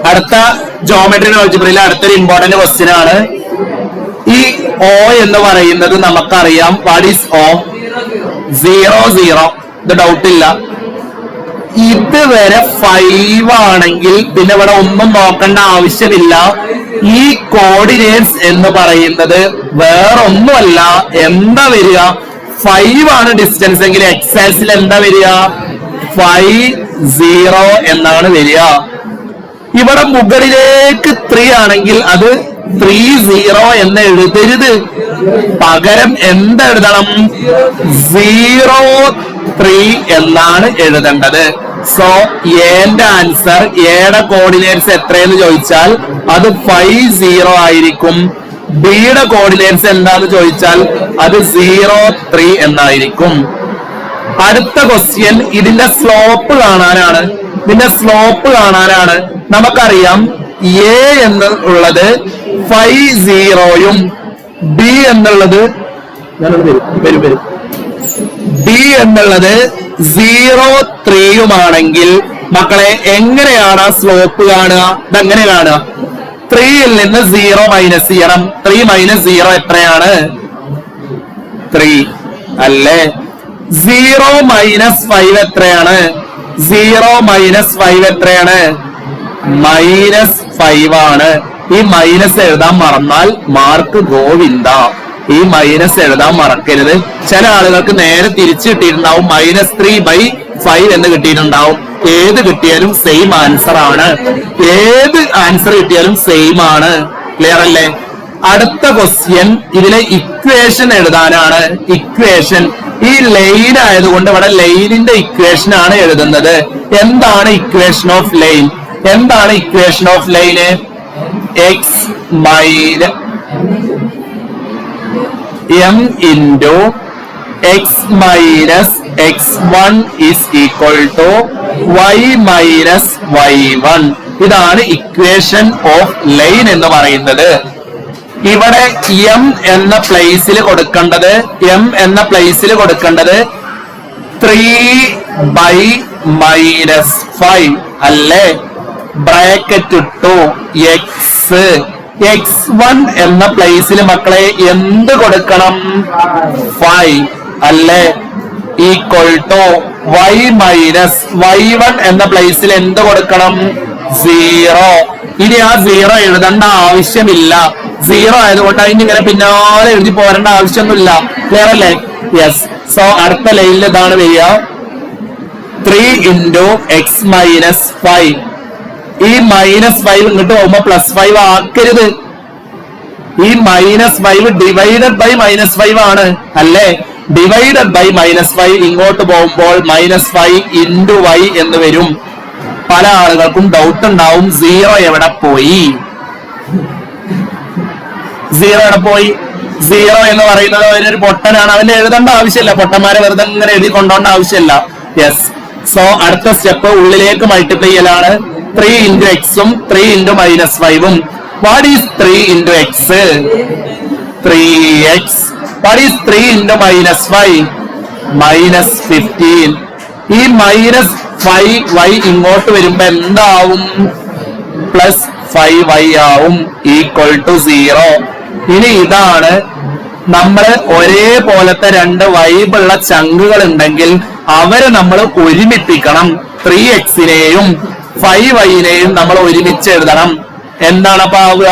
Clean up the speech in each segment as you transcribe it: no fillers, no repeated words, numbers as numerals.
അടുത്ത ജോമെട്രി ആൾജിബ്രയിലെ അടുത്തൊരു important question ആണ്. ഈ O എന്ന് പറയുന്നത് നമുക്കറിയാം. What is O? 0 0. ഇത് ഡൗട്ട് ഇല്ല. ഇതുവരെ 5 ആണെങ്കിൽ പിന്നെ ഇവിടെ ഒന്നും നോക്കേണ്ട ആവശ്യമില്ല. ഈ കോർഡിനേറ്റ്സ് എന്ന് പറയുന്നത് വേറൊന്നുമല്ല. എന്താ വരിക? 5 ആണ് ഡിസ്റ്റൻസ് എങ്കിൽ എക്സ് ആക്സിൽ എന്താ വരിക? 5 0 എന്നാണ് വരിക. ഇവിടെ മുകളിലേക്ക് 3 ആണെങ്കിൽ അത് 3 0 എന്ന് എഴുതരുത്. പകരം എന്തെഴുതണം? 0 3 എന്നാണ് എഴുതേണ്ടത്. സോ എന്റെ ആൻസർ, എയുടെ കോർഡിനേറ്റ്സ് എത്രയെന്ന് ചോദിച്ചാൽ അത് 5 0 ആയിരിക്കും. ബിയുടെ കോർഡിനേറ്റ്സ് എന്താന്ന് ചോദിച്ചാൽ അത് 0 3 എന്നായിരിക്കും. അടുത്ത ക്വസ്റ്റ്യൻ ഇതിന്റെ സ്ലോപ്പ് കാണാനാണ്. നമുക്കറിയാം എ എന്നുള്ളത് 5 0 ബി എന്നുള്ളത് ഡി എന്നുള്ളത് 0 3 ആണെങ്കിൽ മക്കളെ എങ്ങനെയാണ് ആ സ്ലോപ്പ് കാണുക? ഇതെങ്ങനെ കാണുക? 3ൽ നിന്ന് 0 മൈനസ് ചെയ്യണം. 3 മൈനസ് 0 എത്രയാണ്? 3 അല്ലേ? 0 മൈനസ് 5 എത്രയാണ്? 0 മൈനസ് 5 എത്രയാണ്? മൈനസ് 5 ആണ്. ഈ മൈനസ് എഴുതാൻ മറന്നാൽ മാർക്ക് ഗോവിന്ദ. ഈ മൈനസ് എഴുതാൻ മറക്കരുത്. ചില ആളുകൾക്ക് നേരെ തിരിച്ചു കിട്ടിയിട്ടുണ്ടാവും. -3/5 എന്ന് കിട്ടിയിട്ടുണ്ടാവും. ഏത് കിട്ടിയാലും സെയിം ആൻസർ ആണ്. ഏത് ആൻസർ കിട്ടിയാലും സെയിം ആണ്. ക്ലിയർ അല്ലേ? അടുത്ത ക്വസ്റ്റ്യൻ ഇതിലെ ഇക്വേഷൻ എഴുതാനാണ്. ഇക്വേഷൻ ഈ ലൈൻ ആയതുകൊണ്ട് ഇവിടെ ലൈനിന്റെ ഇക്വേഷൻ ആണ് എഴുതുന്നത്. എന്താണ് equation of line? X minus m into x minus x1 is equal to y minus y1. ഇതാണ് ഇക്വേഷൻ ഓഫ് ലൈൻ എന്ന് പറയുന്നത്. ഇവിടെ m എന്ന പ്ലേസിൽ കൊടുക്കേണ്ടത് 3/-5 അല്ലേ? ബ്രാക്കറ്റ് ഇട്ടു. x1 എന്ന പ്ലേസിൽ മക്കളെ എന്ത് കൊടുക്കണം? 5 അല്ലേ? Equal to y minus y1 എന്ന പ്ലേസിൽ എന്ത് കൊടുക്കണം? 0. ഇനി ആ 0 എഴുതേണ്ട ആവശ്യമില്ല. 0 ആയതുകൊണ്ട് അതിന് ഇങ്ങനെ പിന്നാലെ എഴുതി പോരേണ്ട ആവശ്യമൊന്നുമില്ല. ക്ലിയർ അല്ലേ? യെസ്. സോ അടുത്ത ലൈനിൽ ഇതാണ് വരിക. 3 into x minus 5. ഈ -5 ഇങ്ങോട്ട് പോകുമ്പോ +5 ആക്കരുത്. ഈ -5 ഡിവൈഡഡ് ബൈ -5 ആണ് അല്ലേ? ഡിവൈഡഡ് ബൈ -5 ഇങ്ങോട്ട് പോകുമ്പോൾ -5 into y എന്ന് വരും. പല ആളുകൾക്കും ഡൗട്ട് ഉണ്ടാവും, 0 എവിടെ പോയി? 0 എന്ന് പറയുന്നത് അവനൊരു പൊട്ടനാണ്. അവന് എഴുതേണ്ട ആവശ്യമില്ല. പൊട്ടന്മാരെ വെറുതെ ഇങ്ങനെ എഴുതി കൊണ്ടോണ്ട ആവശ്യമില്ല. യെസ്. സോ അടുത്ത സ്റ്റെപ്പ് ഉള്ളിലേക്ക് മൾട്ടിപ്ലൈ ചെയ്യലാണ്. 3 into x ഉം 3 into -5 ഉം. What is 3 into x? 3x. What is 3 into -5? -15. ഈ -5y ഇങ്ങോട്ട് വരുമ്പോ എന്താവും? +5y ആവും. Equal to 0. ഇനി ഇതാണ് നമ്മള് ഒരേപോലത്തെ 2 വൈബുള്ള ചങ്കുകൾ ഉണ്ടെങ്കിൽ അവരെ നമ്മൾ ഒരുമിപ്പിക്കണം. 3x-നെയും 5y-നെയും നമ്മൾ ഒരുമിച്ച് എഴുതണം. എന്താണ് അപ്പൊ ആവുക?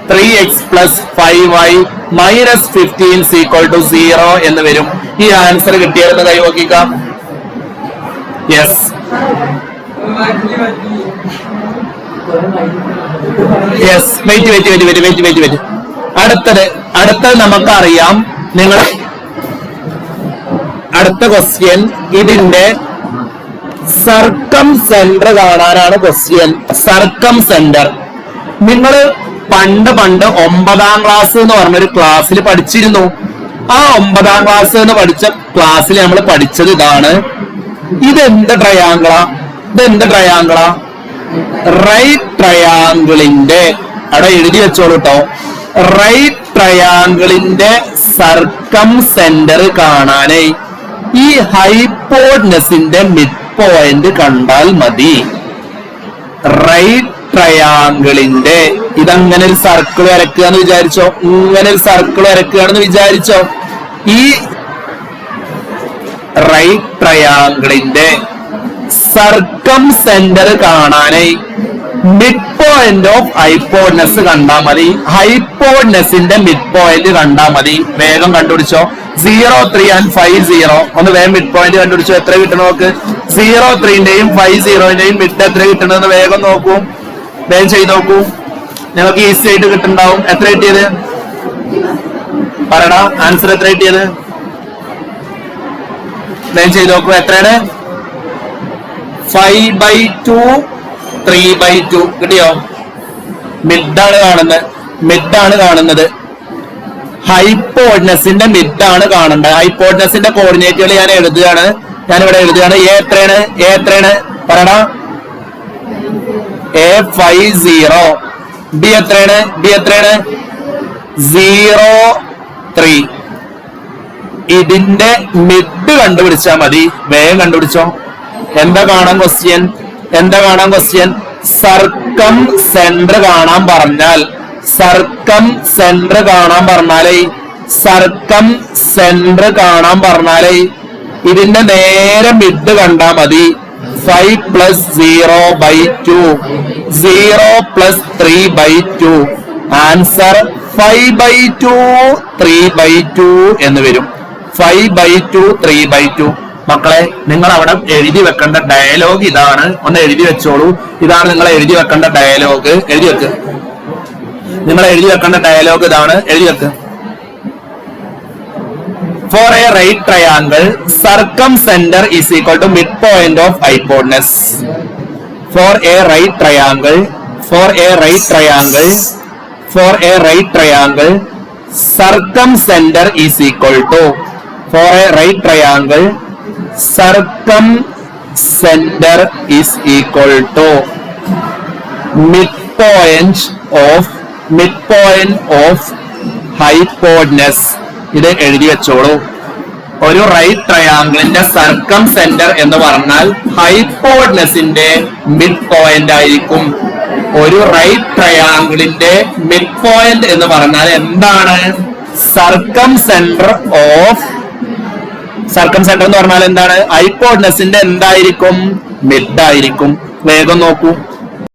3x + 5y -15 = 0 എന്ന് വരും. ഈ ആൻസർ കിട്ടിയെന്ന് കൈ നോക്കിക്കാം. യെസ്. വെയിറ്റ്. അടുത്തത് നമുക്കറിയാം. നിങ്ങൾ അടുത്ത ക്വസ്റ്റ്യൻ ഇതിന്റെ സർക്കം സെന്റർ കാണാനാണ് ക്വസ്റ്റ്യൻ. സർക്കം സെന്റർ നിങ്ങൾ പണ്ട് 9ാം ക്ലാസ് എന്ന് പറഞ്ഞൊരു ക്ലാസ്സിൽ പഠിച്ചിരുന്നു. ആ 9ാം ക്ലാസ് എന്ന് പഠിച്ച ക്ലാസ്സിൽ നമ്മൾ പഠിച്ചത് ഇതാണ്. ഇതെന്ത് ട്രയാങ്കിളാ? റൈറ്റ് ട്രയാങ്കിളിന്റെ അവിടെ എഴുതി വെച്ചോളൂ കേട്ടോ. റൈറ്റ് ട്രയാങ്കിളിന്റെ സർക്കം സെന്റർ കാണാനേ ഈ ഹൈപ്പോട്ടനസിന്റെ മിഡ് പോയിന്റ് കണ്ടാൽ മതി. റൈറ്റ് ട്രയാങ്കിളിന്റെ ഇതങ്ങനെ ഒരു സർക്കിൾ വരക്കുക എന്ന് വിചാരിച്ചോ, ഇങ്ങനെ ഒരു സർക്കിൾ വരക്കുകയാണെന്ന് വിചാരിച്ചോ. ഈ റൈറ്റ് ട്രയാങ്കിളിന്റെ സർക്കം സെന്റർ കാണാനായി മിഡ് പോയിന്റ് ഓഫ് ഹൈപ്പോഡ്നസ് കണ്ടാ മതി. ഹൈപ്പോഡ്നസിന്റെ മിഡ് പോയിന്റ് കണ്ടാ മതി. വേഗം കണ്ടുപിടിച്ചോ. 0, 3 and 5, 0. ഒന്ന് വേഗം മിഡ് പോയിന്റ് കണ്ടുപിടിച്ചോ. എത്ര കിട്ടണം നോക്ക്. 0, 3ന്റെയും 5, 0ന്റെയും മിഡ് എത്ര കിട്ടണമെന്ന് വേഗം നോക്കൂ. വേഗം ചെയ്ത് നോക്കൂ. നിങ്ങൾക്ക് ഈസി ആയിട്ട് കിട്ടുന്നുണ്ടാവും. എത്ര കിട്ടിയത് പറയടാ. ആൻസർ എത്ര കിട്ടിയത് വേഗം ചെയ്ത് നോക്കൂ. എത്രയാണ്? 5/2, 3/2 കിട്ടിയോ? മിഡാണ് കാണുന്നത്. ഹൈപ്പോഡ്നസിന്റെ മിഡാണ് കാണേണ്ടത്. ഹൈപ്പോഡ്നസിന്റെ കോർഡിനേറ്റുകൾ ഞാനിവിടെ എഴുതുകയാണ്. എ എത്രയാണ് പറയടാ. A50. ബി എത്രയാണ്? 0, 3. ഇതിന്റെ മിഡ് കണ്ടുപിടിച്ചാൽ മതി. വേഗം കണ്ടുപിടിച്ചോ. എന്താ കാണാൻ ക്വസ്റ്റ്യൻ? സർക്കം സെന്റർ കാണാൻ പറഞ്ഞാലേ സർക്കം സെന്റർ കാണാൻ പറഞ്ഞാലേ ഇതിന്റെ നേരെ മിഡ് കണ്ടാ മതി. 5 + 0/2, 0 + 3/2. ആൻസർ 5/2, 3/2 എന്ന് വരും. 5/2, 3/2. മക്കളെ, നിങ്ങൾ അവിടെ എഴുതി വെക്കേണ്ട ഡയലോഗ് ഇതാണ്. ഒന്ന് എഴുതി വെച്ചോളൂ. ഇതാണ് നിങ്ങൾ എഴുതി വെക്കേണ്ട ഡയലോഗ്. എഴുതി വെക്ക്. നിങ്ങൾ എഴുതി വെക്കേണ്ട ഡയലോഗ് ഇതാണ്. എഴുതി വെക്ക്. For a right triangle, circumcenter is equal to midpoint of hypotenuse. For a right triangle, circumcenter is equal to. For a right triangle, circumcenter is equal to midpoint of hypotenuse. ഇത് എഴുതി വെച്ചോളൂ. ഒരു right ട്രയാങ്കിളിന്റെ സർക്കം centre എന്ന് പറഞ്ഞാൽ ഹൈപ്പോഡ്നസിന്റെ mid point ആയിരിക്കും. ഒരു right ട്രയാങ്കിളിന്റെ മിഡ് പോയിന്റ് എന്ന് പറഞ്ഞാൽ എന്താണ്? സർക്കം സെന്റർ എന്ന് പറഞ്ഞാൽ എന്താണ്? ഹൈപ്പോഡ്നസിന്റെ എന്തായിരിക്കും? മിഡ് ആയിരിക്കും. വേഗം നോക്കൂ.